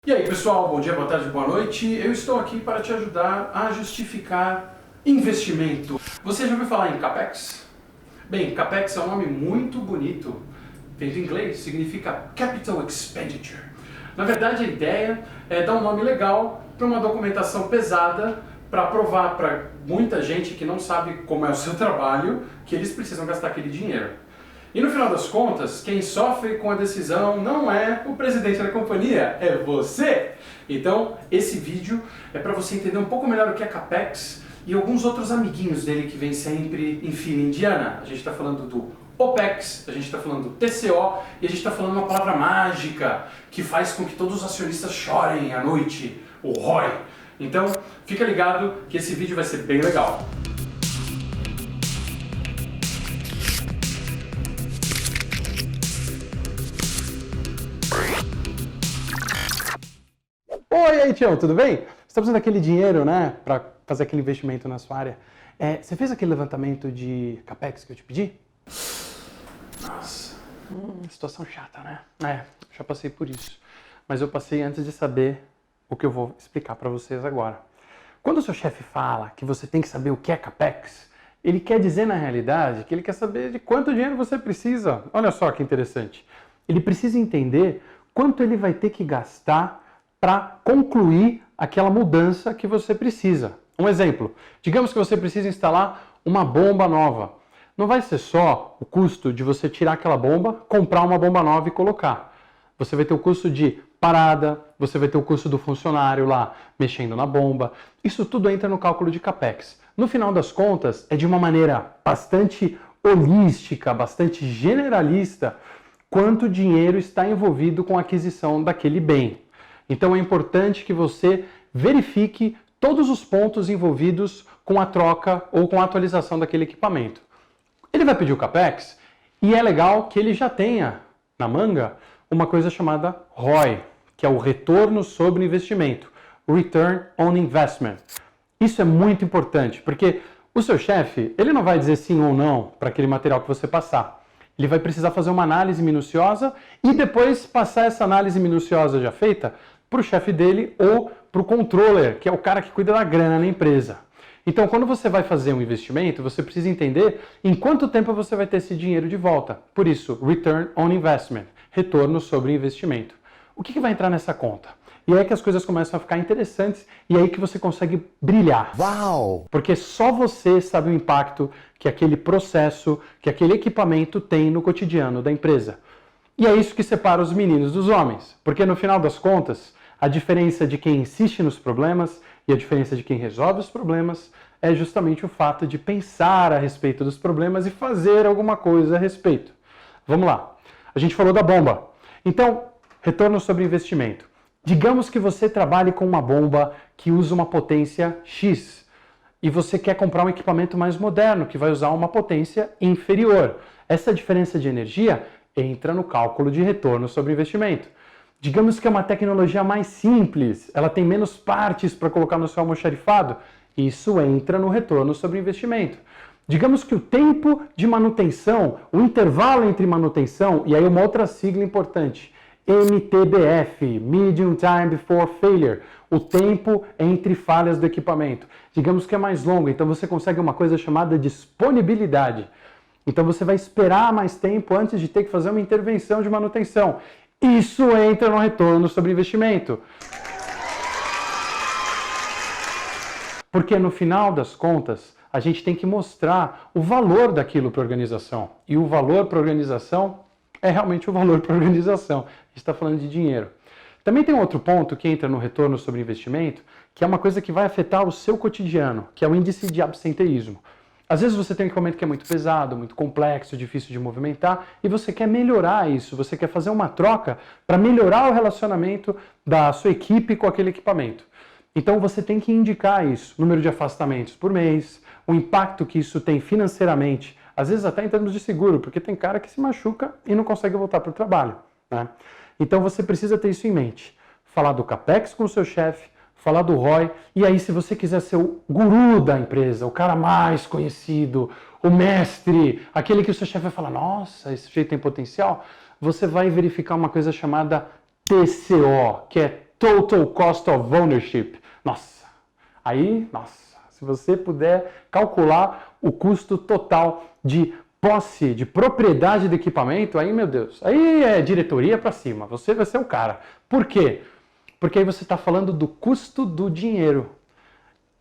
E aí pessoal, bom dia, boa tarde, boa noite. Eu estou aqui para te ajudar a justificar investimento. Você já ouviu falar em CAPEX? Bem, CAPEX é um nome muito bonito. Vem do inglês, significa Capital Expenditure. Na verdade a ideia é dar um nome legal para uma documentação pesada para provar para muita gente que não sabe como é o seu trabalho que eles precisam gastar aquele dinheiro. E no final das contas, quem sofre com a decisão não é o presidente da companhia, é você! Então, esse vídeo é para você entender um pouco melhor o que é CAPEX e alguns outros amiguinhos dele que vem sempre em fila indiana. A gente está falando do OPEX, a gente está falando do TCO e a gente está falando uma palavra mágica que faz com que todos os acionistas chorem à noite, o ROI. Então, fica ligado que esse vídeo vai ser bem legal. Oi, aí, Tião, tudo bem? Você está precisando daquele dinheiro, né, para fazer aquele investimento na sua área. Você fez aquele levantamento de CAPEX que eu te pedi? Nossa, situação chata, né? Já passei por isso. Mas eu passei antes de saber o que eu vou explicar para vocês agora. Quando o seu chefe fala que você tem que saber o que é CAPEX, ele quer dizer na realidade que ele quer saber de quanto dinheiro você precisa. Olha só que interessante. Ele precisa entender quanto ele vai ter que gastar para concluir aquela mudança que você precisa. Um exemplo, digamos que você precisa instalar uma bomba nova. Não vai ser só o custo de você tirar aquela bomba, comprar uma bomba nova e colocar. Você vai ter o custo de parada, você vai ter o custo do funcionário lá mexendo na bomba. Isso tudo entra no cálculo de CAPEX. No final das contas, é de uma maneira bastante holística, bastante generalista, quanto dinheiro está envolvido com a aquisição daquele bem. Então é importante que você verifique todos os pontos envolvidos com a troca ou com a atualização daquele equipamento. Ele vai pedir o CAPEX e é legal que ele já tenha na manga uma coisa chamada ROI, que é o retorno sobre investimento, Return on Investment. Isso é muito importante, porque o seu chefe, ele não vai dizer sim ou não para aquele material que você passar. Ele vai precisar fazer uma análise minuciosa e depois passar essa análise minuciosa já feita para o chefe dele ou para o controller, que é o cara que cuida da grana na empresa. Então, quando você vai fazer um investimento, você precisa entender em quanto tempo você vai ter esse dinheiro de volta. Por isso, Return on Investment, retorno sobre investimento. O que vai entrar nessa conta? E aí que as coisas começam a ficar interessantes e aí que você consegue brilhar. Uau! Porque só você sabe o impacto que aquele processo, que aquele equipamento tem no cotidiano da empresa. E é isso que separa os meninos dos homens. Porque no final das contas, a diferença de quem insiste nos problemas e a diferença de quem resolve os problemas é justamente o fato de pensar a respeito dos problemas e fazer alguma coisa a respeito. Vamos lá. A gente falou da bomba. Então, retorno sobre investimento. Digamos que você trabalhe com uma bomba que usa uma potência X e você quer comprar um equipamento mais moderno que vai usar uma potência inferior. Essa diferença de energia entra no cálculo de retorno sobre investimento. Digamos que é uma tecnologia mais simples, ela tem menos partes para colocar no seu almoxarifado, isso entra no retorno sobre investimento. Digamos que o tempo de manutenção, o intervalo entre manutenção, e aí uma outra sigla importante, MTBF, Medium Time Before Failure, o tempo entre falhas do equipamento. Digamos que é mais longo, então você consegue uma coisa chamada disponibilidade. Então você vai esperar mais tempo antes de ter que fazer uma intervenção de manutenção. Isso entra no retorno sobre investimento. Porque no final das contas, a gente tem que mostrar o valor daquilo para a organização. E o valor para a organização é realmente o valor para a organização. A gente está falando de dinheiro. Também tem um outro ponto que entra no retorno sobre investimento, que é uma coisa que vai afetar o seu cotidiano, que é o índice de absenteísmo. Às vezes você tem um equipamento que é muito pesado, muito complexo, difícil de movimentar, e você quer melhorar isso, você quer fazer uma troca para melhorar o relacionamento da sua equipe com aquele equipamento. Então você tem que indicar isso, número de afastamentos por mês, o impacto que isso tem financeiramente, às vezes até em termos de seguro, porque tem cara que se machuca e não consegue voltar para o trabalho, né? Então você precisa ter isso em mente. Falar do CAPEX com o seu chefe, falar do ROI, e aí se você quiser ser o guru da empresa, o cara mais conhecido, o mestre, aquele que o seu chefe vai falar, nossa, esse jeito tem potencial, você vai verificar uma coisa chamada TCO, que é Total Cost of Ownership. Nossa, se você puder calcular o custo total de posse, de propriedade do equipamento, aí, meu Deus, aí é diretoria para cima, você vai ser o cara. Por quê? Porque aí você está falando do custo do dinheiro.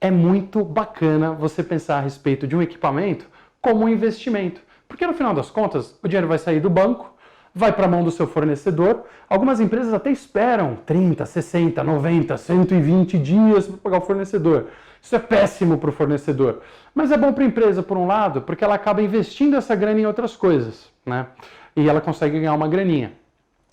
É muito bacana você pensar a respeito de um equipamento como um investimento. Porque no final das contas, o dinheiro vai sair do banco, vai para a mão do seu fornecedor. Algumas empresas até esperam 30, 60, 90, 120 dias para pagar o fornecedor. Isso é péssimo para o fornecedor. Mas é bom para a empresa, por um lado, porque ela acaba investindo essa grana em outras coisas, né? E ela consegue ganhar uma graninha.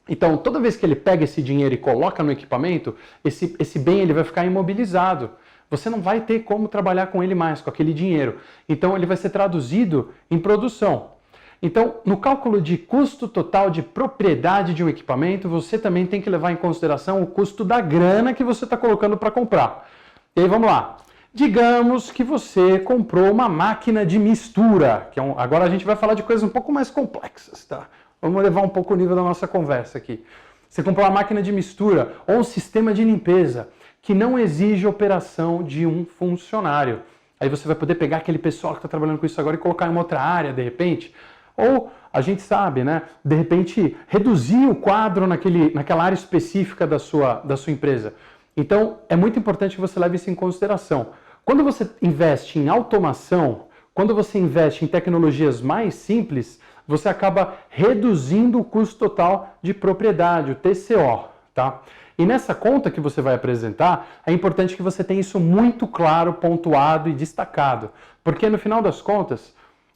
Então, toda vez que ele pega esse dinheiro e coloca no equipamento, esse bem ele vai ficar imobilizado. Você não vai ter como trabalhar com ele mais, com aquele dinheiro. Então, ele vai ser traduzido em produção. Então, no cálculo de custo total de propriedade de um equipamento, você também tem que levar em consideração o custo da grana que você está colocando para comprar. E aí, vamos lá. Digamos que você comprou uma máquina de mistura, que agora a gente vai falar de coisas um pouco mais complexas, tá? Vamos levar um pouco o nível da nossa conversa aqui. Você comprou uma máquina de mistura ou um sistema de limpeza que não exige operação de um funcionário. Aí você vai poder pegar aquele pessoal que está trabalhando com isso agora e colocar em uma outra área, de repente. Ou, a gente sabe, né? De repente, reduzir o quadro naquela área específica da sua empresa. Então, é muito importante que você leve isso em consideração. Quando você investe em automação, quando você investe em tecnologias mais simples, você acaba reduzindo o custo total de propriedade, o TCO, tá? E nessa conta que você vai apresentar, é importante que você tenha isso muito claro, pontuado e destacado. Porque no final das contas,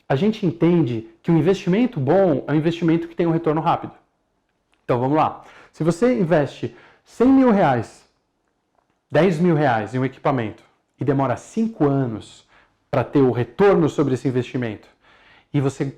a gente entende que um investimento bom é um investimento que tem um retorno rápido. Então vamos lá. Se você investe 100 mil reais, 10 mil reais em um equipamento e demora 5 anos para ter o retorno sobre esse investimento e você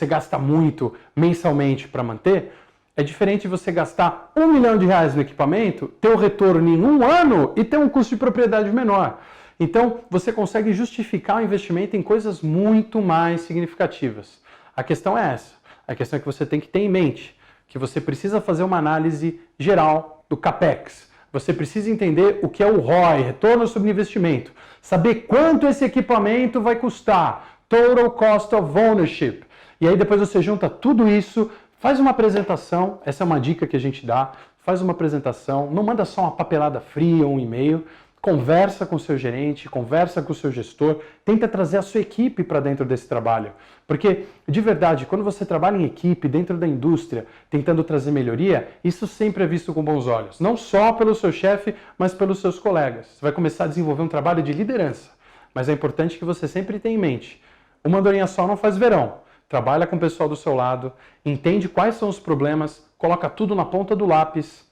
gasta muito mensalmente para manter, é diferente você gastar R$1 milhão no equipamento, ter o retorno em 1 ano e ter um custo de propriedade menor. Então, você consegue justificar o investimento em coisas muito mais significativas. A questão é essa. A questão é que você tem que ter em mente que você precisa fazer uma análise geral do CAPEX. Você precisa entender o que é o ROI, retorno sobre investimento. Saber quanto esse equipamento vai custar, Total Cost of Ownership. E aí depois você junta tudo isso, faz uma apresentação, essa é uma dica que a gente dá, faz uma apresentação, não manda só uma papelada fria ou um e-mail, conversa com o seu gerente, conversa com o seu gestor, tenta trazer a sua equipe para dentro desse trabalho. Porque, de verdade, quando você trabalha em equipe, dentro da indústria, tentando trazer melhoria, isso sempre é visto com bons olhos. Não só pelo seu chefe, mas pelos seus colegas. Você vai começar a desenvolver um trabalho de liderança. Mas é importante que você sempre tenha em mente, uma andorinha só não faz verão. Trabalha com o pessoal do seu lado, entende quais são os problemas, coloca tudo na ponta do lápis,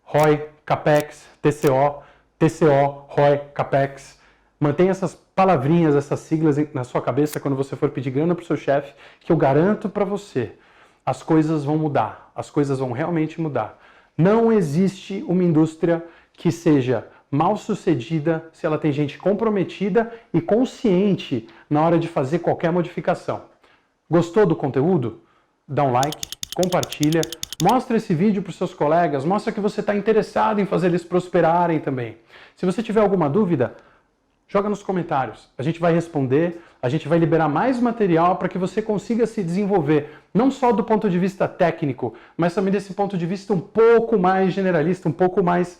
ROI, CAPEX, TCO, ROI, CAPEX. Mantenha essas palavrinhas, essas siglas na sua cabeça quando você for pedir grana para o seu chefe, que eu garanto para você, as coisas vão mudar, as coisas vão realmente mudar. Não existe uma indústria que seja mal sucedida se ela tem gente comprometida e consciente na hora de fazer qualquer modificação. Gostou do conteúdo? Dá um like, compartilha, mostra esse vídeo para os seus colegas, mostra que você está interessado em fazer eles prosperarem também. Se você tiver alguma dúvida, joga nos comentários. A gente vai responder, a gente vai liberar mais material para que você consiga se desenvolver, não só do ponto de vista técnico, mas também desse ponto de vista um pouco mais generalista, um pouco mais,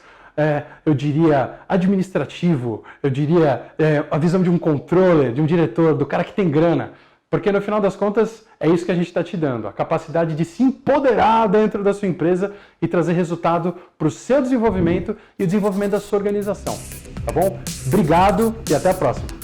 eu diria, administrativo, eu diria, a visão de um controller, de um diretor, do cara que tem grana. Porque no final das contas é isso que a gente está te dando, a capacidade de se empoderar dentro da sua empresa e trazer resultado para o seu desenvolvimento e o desenvolvimento da sua organização. Tá bom? Obrigado e até a próxima.